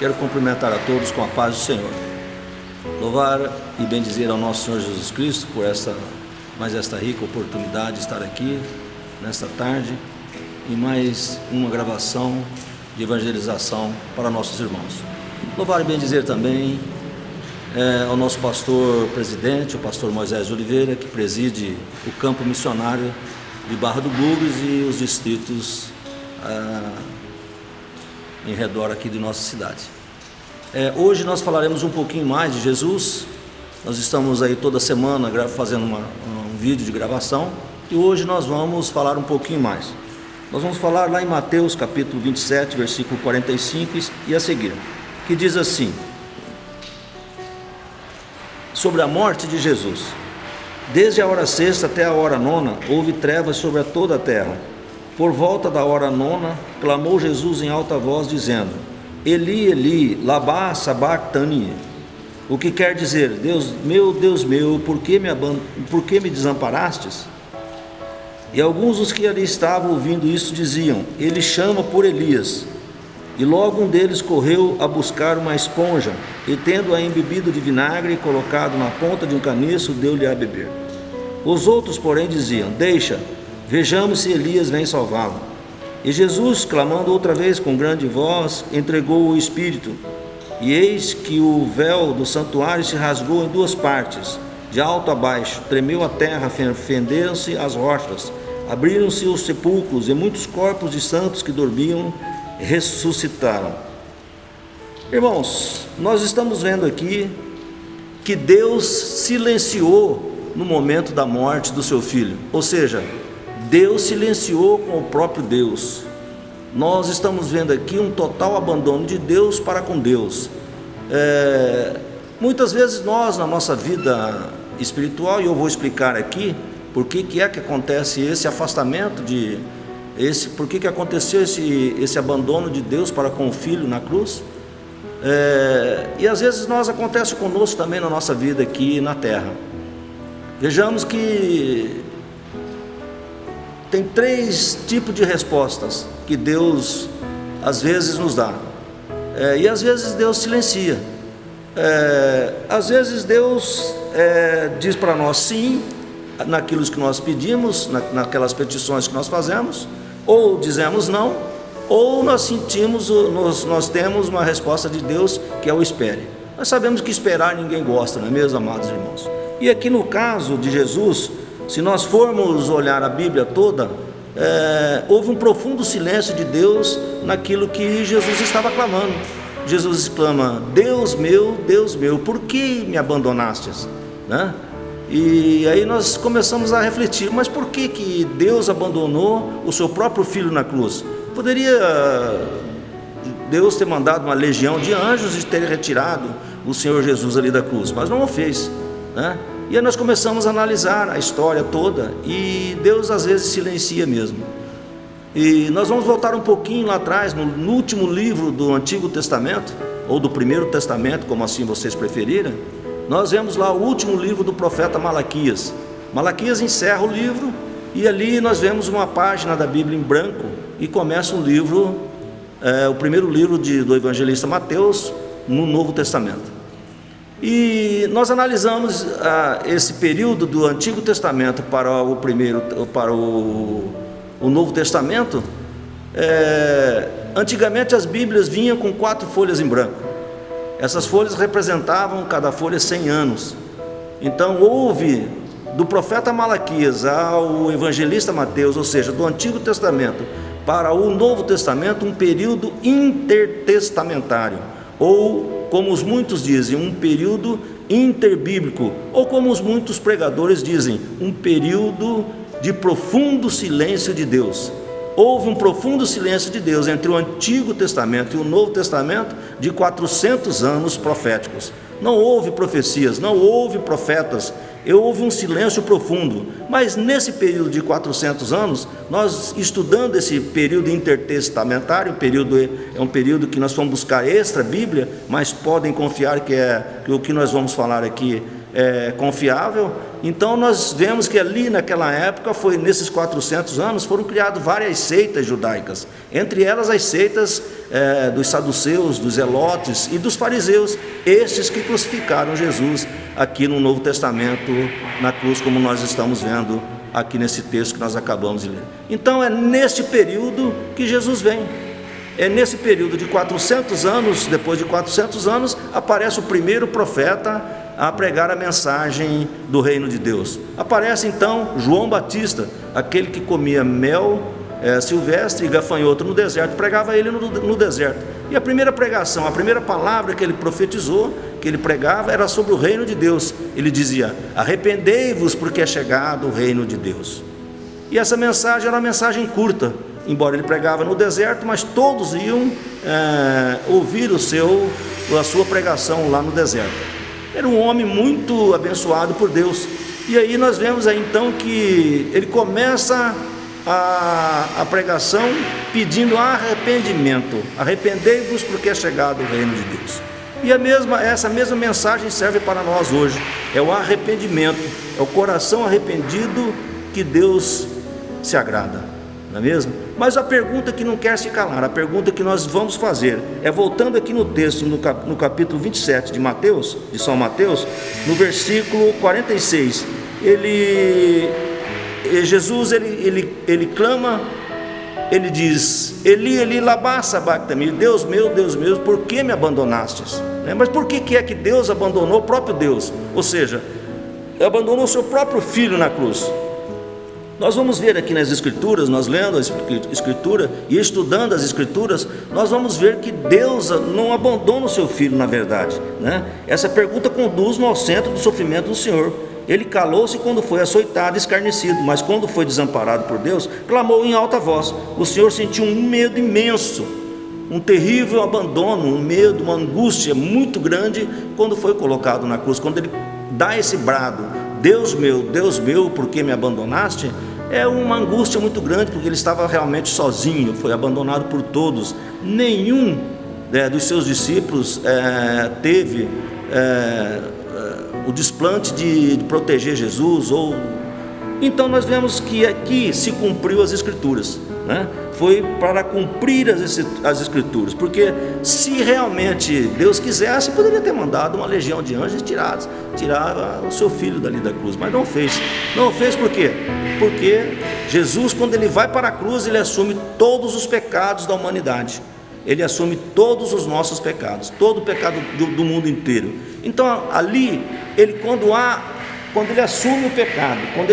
Quero cumprimentar a todos com a paz do Senhor. Louvar e bendizer ao nosso Senhor Jesus Cristo por esta rica oportunidade de estar aqui nesta tarde e mais uma gravação de evangelização para nossos irmãos. Louvar e bendizer também ao nosso pastor presidente, o pastor Moisés de Oliveira, que preside o campo missionário de Barra do Bugres e os distritos em redor aqui de nossa cidade. Hoje nós falaremos um pouquinho mais de Jesus. Nós estamos aí toda semana fazendo um vídeo de gravação e hoje nós vamos falar um pouquinho mais. Nós vamos falar lá em Mateus capítulo 27, versículo 45 e a seguir, que diz assim: sobre a morte de Jesus. Desde a hora sexta até a hora nona, houve trevas sobre toda a terra. Por volta da hora nona, clamou Jesus em alta voz, dizendo: Eli, Eli, lama sabachthani, o que quer dizer: Deus meu, por que me desamparastes? E alguns dos que ali estavam ouvindo isso diziam: Ele chama por Elias. E logo um deles correu a buscar uma esponja, e tendo-a embebido de vinagre e colocado na ponta de um caniço, deu-lhe a beber. Os outros, porém, diziam: Deixa, vejamos se Elias vem salvá-lo. E Jesus, clamando outra vez com grande voz, entregou o Espírito. E eis que o véu do santuário se rasgou em duas partes, de alto a baixo, tremeu a terra, fenderam-se as rochas, abriram-se os sepulcros, e muitos corpos de santos que dormiam ressuscitaram. Irmãos, nós estamos vendo aqui que Deus silenciou no momento da morte do seu filho, ou seja, Deus silenciou com o próprio Deus. Nós estamos vendo aqui um total abandono de Deus para com Deus. Muitas vezes nós, na nossa vida espiritual, e eu vou explicar aqui por que é que acontece esse afastamento por que aconteceu esse abandono de Deus para com o Filho na cruz. E às vezes acontece conosco também na nossa vida aqui na terra. Vejamos que tem três tipos de respostas que Deus às vezes nos dá, e às vezes Deus silencia. Às vezes Deus diz para nós sim naquilo que nós pedimos, naquelas petições que nós fazemos, ou dizemos não, ou nós temos uma resposta de Deus que é o espere. Nós sabemos que esperar ninguém gosta, não é mesmo, amados irmãos? E aqui no caso de Jesus, se nós formos olhar a Bíblia toda, houve um profundo silêncio de Deus naquilo que Jesus estava clamando. Jesus clama: Deus meu, por que me abandonastes? Né? E aí nós começamos a refletir: mas por que Deus abandonou o seu próprio Filho na cruz? Poderia Deus ter mandado uma legião de anjos e ter retirado o Senhor Jesus ali da cruz, mas não o fez, né? E aí nós começamos a analisar a história toda, e Deus às vezes silencia mesmo. E nós vamos voltar um pouquinho lá atrás, no último livro do Antigo Testamento, ou do Primeiro Testamento, como assim vocês preferirem. Nós vemos lá o último livro do profeta Malaquias. Malaquias encerra o livro, e ali nós vemos uma página da Bíblia em branco, e começa um livro, o primeiro livro do evangelista Mateus, no Novo Testamento. E nós analisamos esse período do Antigo Testamento para o Novo Testamento. Antigamente as Bíblias vinham com 4 folhas em branco. Essas folhas representavam cada folha 100 anos. Então houve do profeta Malaquias ao evangelista Mateus, ou seja, do Antigo Testamento para o Novo Testamento, um período intertestamentário, ou como os muitos dizem, um período interbíblico, ou como os muitos pregadores dizem, um período de profundo silêncio de Deus. Houve um profundo silêncio de Deus entre o Antigo Testamento e o Novo Testamento de 400 anos proféticos. Não houve profecias, não houve profetas, houve um silêncio profundo. Mas nesse período de 400 anos, nós estudando esse período intertestamentário, é um período que nós vamos buscar extra Bíblia, mas podem confiar que o que nós vamos falar aqui é confiável. Então nós vemos que ali naquela época, nesses 400 anos, foram criadas várias seitas judaicas, entre elas as seitas dos saduceus, dos zelotes e dos fariseus, estes que crucificaram Jesus aqui no Novo Testamento, na cruz, como nós estamos vendo aqui nesse texto que nós acabamos de ler. Então é neste período que Jesus vem. É nesse período de 400 anos, depois de 400 anos, aparece o primeiro profeta a pregar a mensagem do reino de Deus. Aparece então João Batista, aquele que comia mel silvestre e gafanhoto no deserto, pregava ele no deserto. E a primeira pregação, a primeira palavra que ele profetizou, que ele pregava, era sobre o reino de Deus. Ele dizia: arrependei-vos, porque é chegado o reino de Deus. E essa mensagem era uma mensagem curta, embora ele pregava no deserto, mas todos iam ouvir a sua pregação lá no deserto. Era um homem muito abençoado por Deus. E aí nós vemos aí então que ele começa a pregação pedindo arrependimento. Arrependei-vos, porque é chegado o reino de Deus. E essa mesma mensagem serve para nós hoje. É o arrependimento, é o coração arrependido que Deus se agrada, não é mesmo? Mas a pergunta que não quer se calar, a pergunta que nós vamos fazer é, voltando aqui no texto, no capítulo 27 de São Mateus, no versículo 46, Jesus clama, ele diz: Eli, Eli, lama sabachthani, Deus meu, por que me abandonastes? Mas por que é que Deus abandonou o próprio Deus? Ou seja, abandonou o seu próprio Filho na cruz. Nós vamos ver aqui nas Escrituras, nós lendo a Escritura e estudando as Escrituras, nós vamos ver que Deus não abandona o seu Filho, na verdade, né? Essa pergunta conduz-nos ao centro do sofrimento do Senhor. Ele calou-se quando foi açoitado e escarnecido, mas quando foi desamparado por Deus, clamou em alta voz. O Senhor sentiu um medo imenso, um terrível abandono, um medo, uma angústia muito grande quando foi colocado na cruz. Quando ele dá esse brado: Deus meu, por que me abandonaste? É uma angústia muito grande, porque ele estava realmente sozinho, foi abandonado por todos. Nenhum dos seus discípulos teve o desplante de proteger Jesus. Então nós vemos que aqui se cumpriu as Escrituras, né? Foi para cumprir as Escrituras, porque se realmente Deus quisesse, poderia ter mandado uma legião de anjos e tirar o seu filho dali da cruz, mas não fez. Não fez por quê? Porque Jesus, quando ele vai para a cruz, ele assume todos os pecados da humanidade. Ele assume todos os nossos pecados, todo o pecado do mundo inteiro. Então ali, quando ele assume o pecado, quando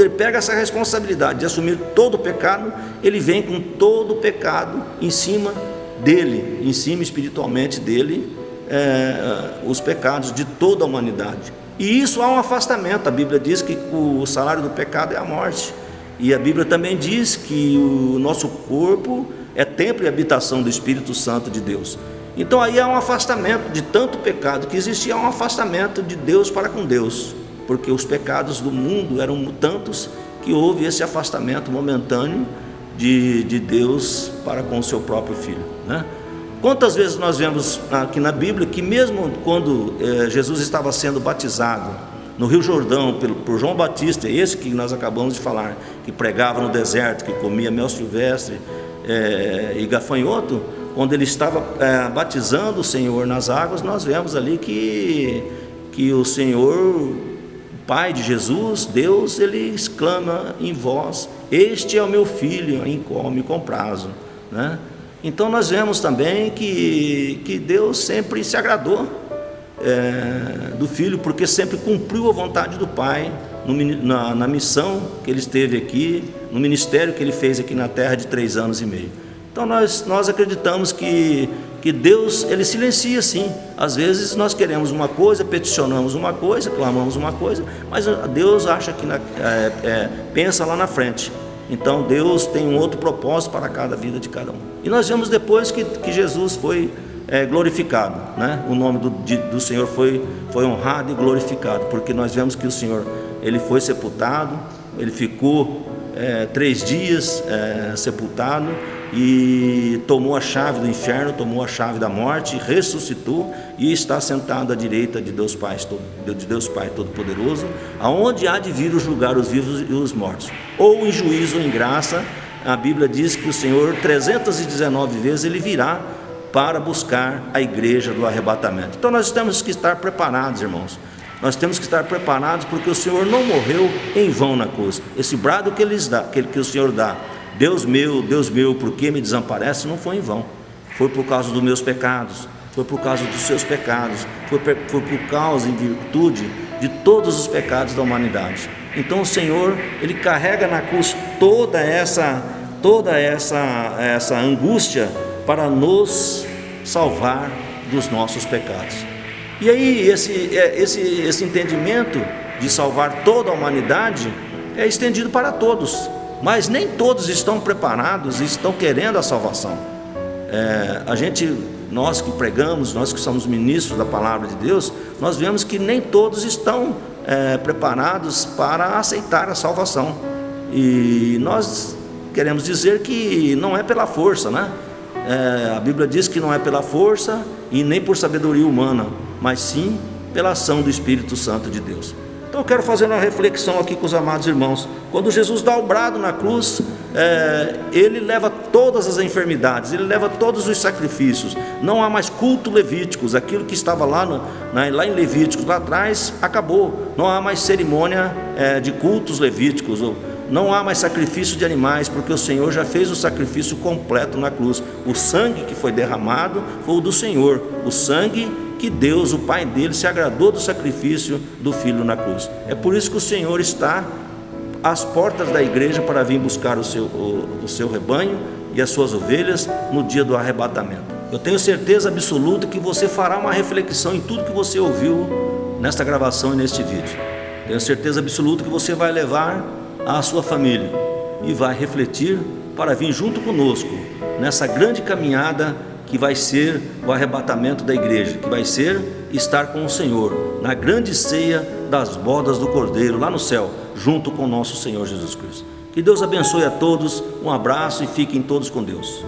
ele pega essa responsabilidade de assumir todo o pecado, ele vem com todo o pecado em cima dele, em cima espiritualmente dele, os pecados de toda a humanidade. E isso há um afastamento. A Bíblia diz que o salário do pecado é a morte, e a Bíblia também diz que o nosso corpo é templo e habitação do Espírito Santo de Deus. Então aí há um afastamento de tanto pecado que existia, um afastamento de Deus para com Deus, porque os pecados do mundo eram tantos que houve esse afastamento momentâneo de Deus para com o seu próprio Filho, né? Quantas vezes nós vemos aqui na Bíblia que mesmo quando Jesus estava sendo batizado no Rio Jordão por João Batista, esse que nós acabamos de falar, que pregava no deserto, que comia mel silvestre e gafanhoto, quando ele estava batizando o Senhor nas águas, nós vemos ali que o Senhor, o Pai de Jesus, Deus, ele exclama em voz: este é o meu Filho, em qual me comprazo, né? Então nós vemos também que Deus sempre se agradou do Filho, porque sempre cumpriu a vontade do Pai na missão que ele esteve aqui, no ministério que ele fez aqui na terra de 3 anos e meio. Então nós acreditamos que Deus, ele silencia sim. Às vezes nós queremos uma coisa, peticionamos uma coisa, clamamos uma coisa, mas Deus acha que pensa lá na frente. Então Deus tem um outro propósito para cada vida de cada um. E nós vemos depois que Jesus foi glorificado, né? O nome do Senhor foi honrado e glorificado, porque nós vemos que o Senhor, ele foi sepultado, ele ficou 3 dias sepultado, e tomou a chave do inferno, tomou a chave da morte, ressuscitou e está sentado à direita de Deus Pai Todo-Poderoso, aonde há de vir julgar os vivos e os mortos, ou em juízo ou em graça. A Bíblia diz que o Senhor 319 vezes Ele virá para buscar a igreja do arrebatamento. Então nós temos que estar preparados, irmãos. Nós temos que estar preparados, porque o Senhor não morreu em vão na cruz. Esse brado que o Senhor dá, Deus meu, por que me desamparece, não foi em vão. Foi por causa dos meus pecados, foi por causa dos seus pecados, foi por causa, em virtude de todos os pecados da humanidade. Então o Senhor, Ele carrega na cruz toda essa angústia para nos salvar dos nossos pecados. E aí esse entendimento de salvar toda a humanidade é estendido para todos, mas nem todos estão preparados e estão querendo a salvação. Nós que pregamos, nós que somos ministros da palavra de Deus, nós vemos que nem todos estão preparados para aceitar a salvação. E nós queremos dizer que não é pela força, né? A Bíblia diz que não é pela força e nem por sabedoria humana, mas sim pela ação do Espírito Santo de Deus. Então eu quero fazer uma reflexão aqui com os amados irmãos. Quando Jesus dá o brado na cruz, Ele leva todas as enfermidades, Ele leva todos os sacrifícios. Não há mais culto levíticos, aquilo que estava lá em Levíticos, lá atrás, acabou. Não há mais cerimônia de cultos levíticos, não há mais sacrifício de animais, porque o Senhor já fez o sacrifício completo na cruz. O sangue que foi derramado foi o do Senhor, o sangue que Deus, o Pai dele, se agradou do sacrifício do Filho na cruz. É por isso que o Senhor está às portas da igreja para vir buscar o seu rebanho e as suas ovelhas no dia do arrebatamento. Eu tenho certeza absoluta que você fará uma reflexão em tudo que você ouviu nesta gravação e neste vídeo. Tenho certeza absoluta que você vai levar a sua família e vai refletir para vir junto conosco nessa grande caminhada que vai ser o arrebatamento da igreja, que vai ser estar com o Senhor na grande ceia das bodas do Cordeiro lá no céu, junto com o nosso Senhor Jesus Cristo. Que Deus abençoe a todos, um abraço e fiquem todos com Deus.